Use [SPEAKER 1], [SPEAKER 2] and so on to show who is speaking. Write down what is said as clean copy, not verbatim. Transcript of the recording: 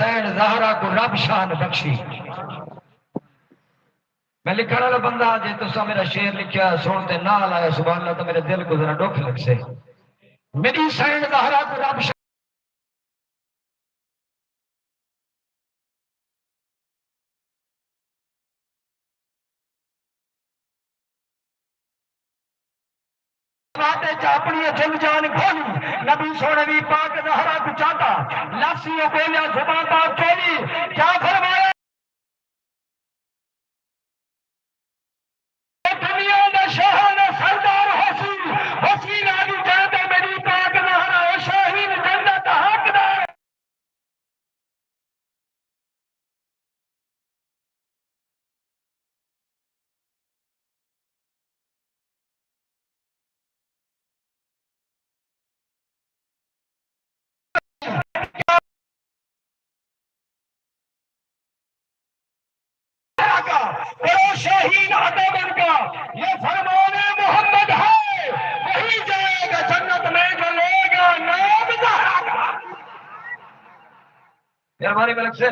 [SPEAKER 1] हुसैन ज़हरा को रब शान बख्शी। मैं लिखने वाला बंदा जे तुसा मेरा शेर लिखा सुनते ना लाया सुभान अल्लाह तो मेरे दिल को जरा दुख लग से। मेरी हुसैन ज़हरा को रब अपनी जिल जान खोली नबी सोने की पाक ज़हरा को चाहता लफ्ज़ी बोलिया जुबान पाक खोली क्या फरमाया दुनिया में शहर सरदार हसीन हसीन आदि कहते मेरी पाक ज़हरा शाहीन जन्नत हकदार। शाहीन अदब का ये फरमाने मोहम्मद है वही जाएगा जन्नत में जो लेगा नाम ज़हरा का। मेहरबानी मलिक से